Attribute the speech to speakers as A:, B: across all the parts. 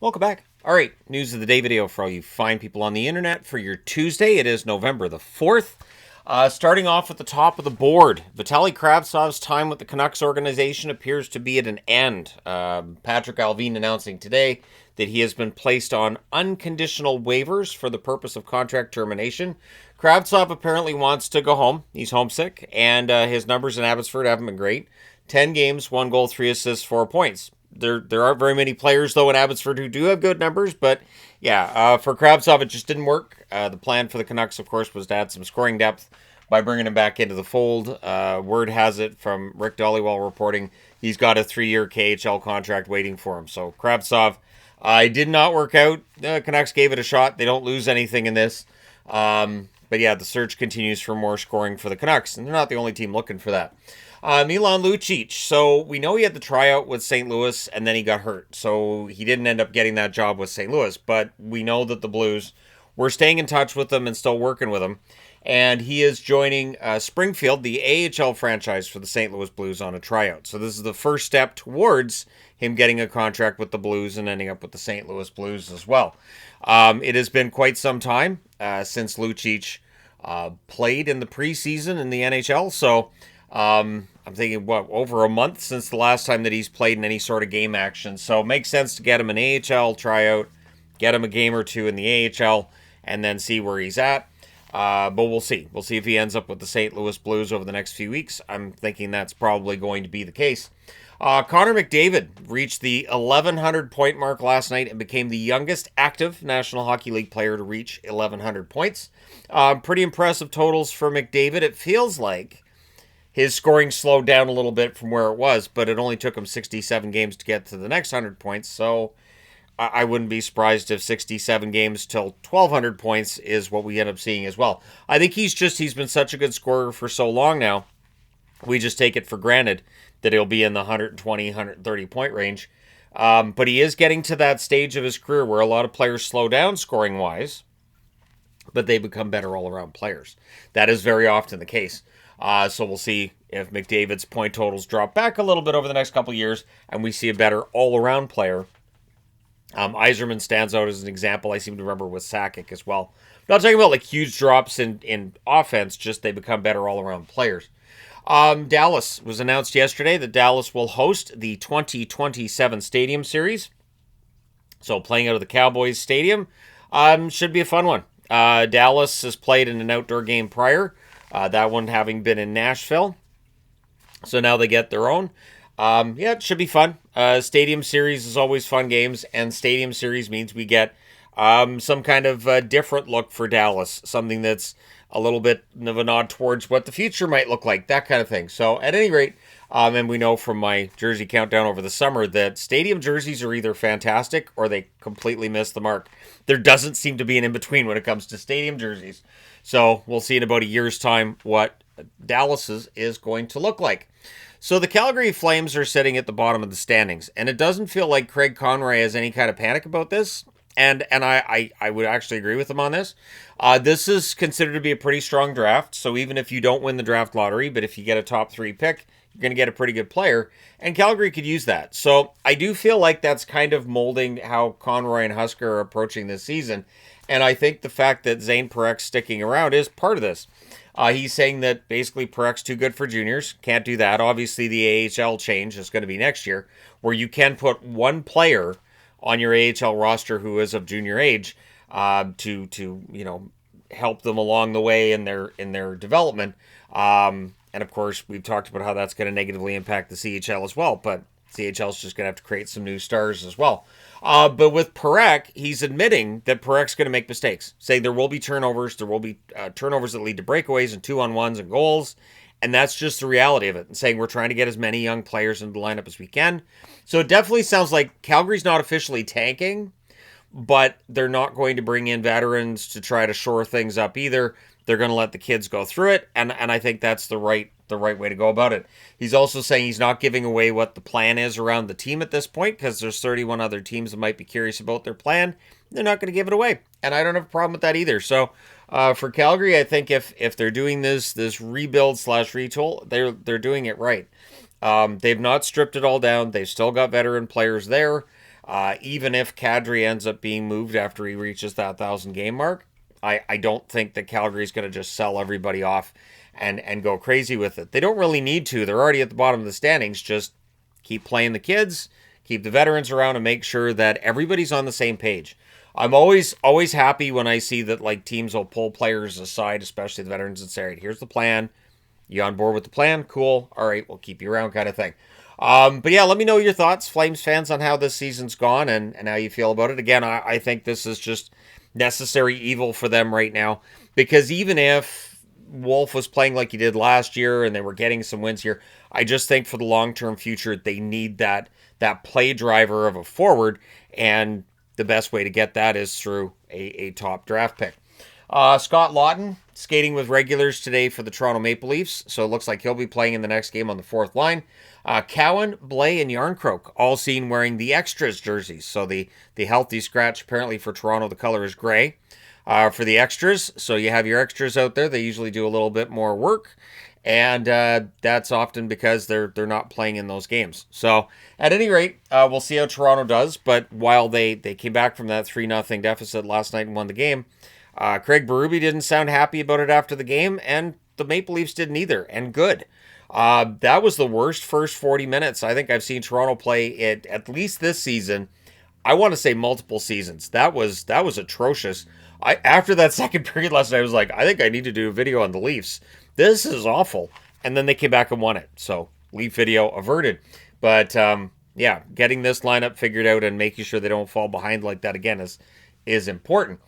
A: Welcome back. All right, news of the day video for all you fine people on the internet for your Tuesday. It is November the 4th. Starting off at the top of the board, Vitaly Kravtsov's time with the Canucks organization appears to be at an end. Patrick Allvin announcing today that he has been placed on unconditional waivers for the purpose of contract termination. Kravtsov apparently wants to go home. He's homesick, and his numbers in Abbotsford haven't been great. 10 games, 1 goal, 3 assists, 4 points. There aren't very many players, though, in Abbotsford who do have good numbers. But, yeah, for Kravtsov, it just didn't work. The plan for the Canucks, of course, was to add some scoring depth by bringing him back into the fold. Word has it from Rick Dollywell reporting he's got a 3-year KHL contract waiting for him. So, Kravtsov, it did not work out. The Canucks gave it a shot. They don't lose anything in this. But, yeah, the search continues for more scoring for the Canucks. And they're not the only team looking for that. Milan Lucic. So we know he had the tryout with St. Louis and then he got hurt. So he didn't end up getting that job with St. Louis. But we know that the Blues were staying in touch with him and still working with him. And he is joining Springfield, the AHL franchise for the St. Louis Blues, on a tryout. So this is the first step towards him getting a contract with the Blues and ending up with the St. Louis Blues as well. It has been quite some time since Lucic played in the preseason in the NHL. So I'm thinking, over a month since the last time that he's played in any sort of game action. So it makes sense to get him an AHL tryout, get him a game or two in the AHL, and then see where he's at. But we'll see. We'll see if he ends up with the St. Louis Blues over the next few weeks. I'm thinking that's probably going to be the case. Connor McDavid reached the 1,100 point mark last night and became the youngest active National Hockey League player to reach 1,100 points. Pretty impressive totals for McDavid. It feels like his scoring slowed down a little bit from where it was, but it only took him 67 games to get to the next 100 points, so I wouldn't be surprised if 67 games till 1,200 points is what we end up seeing as well. I think he's been such a good scorer for so long now, we just take it for granted that he'll be in the 120, 130 point range. But he is getting to that stage of his career where a lot of players slow down scoring-wise, but they become better all-around players. That is very often the case. So we'll see if McDavid's point totals drop back a little bit over the next couple of years and we see a better all-around player. Yzerman stands out as an example. I seem to remember with Sakic as well. I'm not talking about like huge drops in offense, just they become better all-around players. Dallas was announced yesterday that Dallas will host the 2027 Stadium Series. So playing out of the Cowboys Stadium should be a fun one. Dallas has played in an outdoor game prior. That one having been in Nashville. So now they get their own. It should be fun. Stadium Series is always fun games, and Stadium Series means we get some kind of different look for Dallas, something that's a little bit of a nod towards what the future might look like, that kind of thing. So at any rate, and we know from my jersey countdown over the summer that stadium jerseys are either fantastic or they completely miss the mark. There doesn't seem to be an in-between when it comes to stadium jerseys. So we'll see in about a year's time what Dallas's is going to look like. So the Calgary Flames are sitting at the bottom of the standings, and it doesn't feel like Craig Conroy has any kind of panic about this. And I would actually agree with him on this. This is considered to be a pretty strong draft. So even if you don't win the draft lottery, but if you get a top 3 pick, you're going to get a pretty good player. And Calgary could use that. So I do feel like that's kind of molding how Conroy and Husker are approaching this season. And I think the fact that Zane Parek's sticking around is part of this. He's saying that basically Parek's too good for juniors. Can't do that. Obviously, the AHL change is going to be next year, where you can put one player on your AHL roster who is of junior age to help them along the way in their development. And of course, we've talked about how that's going to negatively impact the CHL as well. But CHL is just going to have to create some new stars as well. But with Parekh, he's admitting that Parek's going to make mistakes, saying there will be turnovers. There will be turnovers that lead to breakaways and 2-on-1s and goals. And that's just the reality of it. And saying we're trying to get as many young players into the lineup as we can. So it definitely sounds like Calgary's not officially tanking, but they're not going to bring in veterans to try to shore things up either. They're going to let the kids go through it, and I think that's the right way to go about it. He's also saying he's not giving away what the plan is around the team at this point, because there's 31 other teams that might be curious about their plan. They're not going to give it away, and I don't have a problem with that either. So for Calgary, I think if they're doing this rebuild / retool, they're doing it right. They've not stripped it all down. They've still got veteran players there. Even if Kadri ends up being moved after he reaches that 1,000-game mark, I don't think that Calgary's going to just sell everybody off and go crazy with it. They don't really need to. They're already at the bottom of the standings. Just keep playing the kids, keep the veterans around, and make sure that everybody's on the same page. I'm always happy when I see that like teams will pull players aside, especially the veterans, and say, all right, here's the plan. You on board with the plan? Cool. All right, we'll keep you around kind of thing. But yeah, let me know your thoughts, Flames fans, on how this season's gone and how you feel about it. Again, I think this is just necessary evil for them right now, because even if Wolf was playing like he did last year and they were getting some wins here, I just think for the long-term future, they need that play driver of a forward, and the best way to get that is through a top draft pick. Scott Lawton skating with regulars today for the Toronto Maple Leafs, so it looks like he'll be playing in the next game on the fourth line. Cowan, Blais, and Yarncroke all seen wearing the extras jerseys, so the healthy scratch apparently for Toronto, the color is gray. For the extras, so you have your extras out there. They usually do a little bit more work, and that's often because they're not playing in those games. So at any rate, we'll see how Toronto does. But while they came back from that 3-0 deficit last night and won the game, Craig Berube didn't sound happy about it after the game, and the Maple Leafs didn't either, and good. That was the worst first 40 minutes I think I've seen Toronto play it, at least this season. I want to say multiple seasons. That was atrocious. After that second period last night, I was like, I think I need to do a video on the Leafs. This is awful. And then they came back and won it. So, Leaf video averted. But, yeah, getting this lineup figured out and making sure they don't fall behind like that again is important.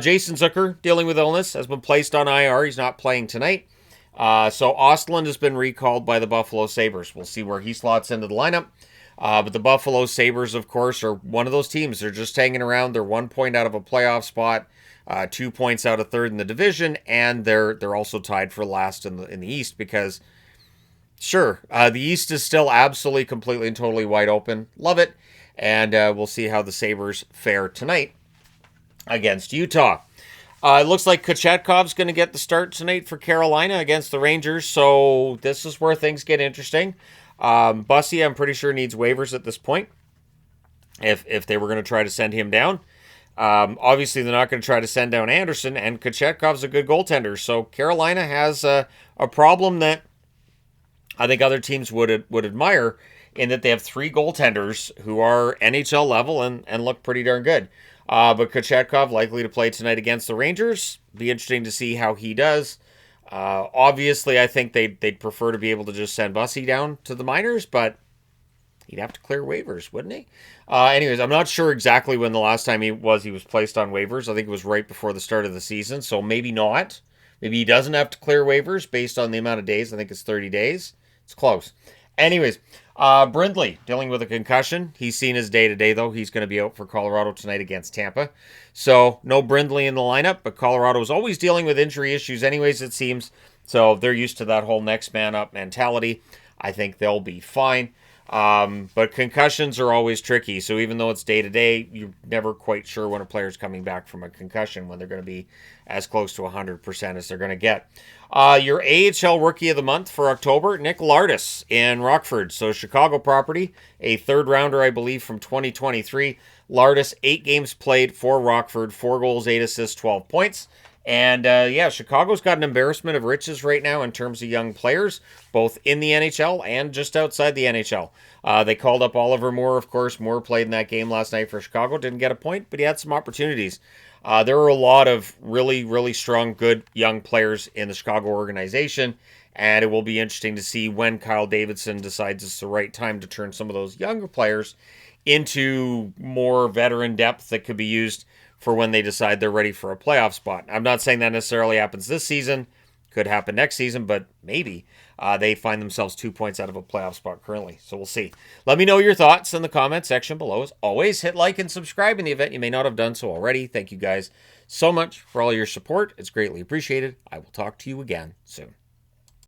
A: Jason Zucker, dealing with illness, has been placed on IR. He's not playing tonight. So, Ostlund has been recalled by the Buffalo Sabres. We'll see where he slots into the lineup. But the Buffalo Sabres, of course, are one of those teams. They're just hanging around. They're 1 point out of a playoff spot, 2 points out of third in the division, and they're also tied for last in the East because, sure, the East is still absolutely, completely, and totally wide open. Love it. And we'll see how the Sabres fare tonight against Utah. It looks like Kochetkov's going to get the start tonight for Carolina against the Rangers, so this is where things get interesting. Bussy, I'm pretty sure, needs waivers at this point if they were going to try to send him down. Obviously, they're not going to try to send down Anderson, and Kochetkov's a good goaltender. So Carolina has a problem that I think other teams would admire, in that they have 3 goaltenders who are NHL level and look pretty darn good. But Kochetkov likely to play tonight against the Rangers. Be interesting to see how he does. Obviously, I think they'd prefer to be able to just send Bussy down to the minors, but he'd have to clear waivers, wouldn't he? Anyways, I'm not sure exactly when the last time he was placed on waivers. I think it was right before the start of the season, so maybe not. Maybe he doesn't have to clear waivers based on the amount of days. I think it's 30 days. It's close. Anyways, Brindley dealing with a concussion. He's seen his day-to-day, though. He's going to be out for Colorado tonight against Tampa. So, no Brindley in the lineup, but Colorado is always dealing with injury issues anyways, it seems. So, they're used to that whole next man up mentality. I think they'll be fine. But concussions are always tricky. So, even though it's day-to-day, you're never quite sure when a player's coming back from a concussion, when they're going to be as close to 100% as they're going to get. Your AHL Rookie of the Month for October, Nick Lardis in Rockford. So Chicago property, a third rounder, I believe, from 2023. Lardis, 8 games played for Rockford, 4 goals, 8 assists, 12 points. And yeah, Chicago's got an embarrassment of riches right now in terms of young players, both in the NHL and just outside the NHL. They called up Oliver Moore, of course. Moore played in that game last night for Chicago. Didn't get a point, but he had some opportunities. There are a lot of really, really strong, good young players in the Chicago organization, and it will be interesting to see when Kyle Davidson decides it's the right time to turn some of those younger players into more veteran depth that could be used for when they decide they're ready for a playoff spot. I'm not saying that necessarily happens this season. Could happen next season, but maybe they find themselves 2 points out of a playoff spot currently. So we'll see. Let me know your thoughts in the comment section below. As always, hit like and subscribe in the event you may not have done so already. Thank you guys so much for all your support. It's greatly appreciated. I will talk to you again soon.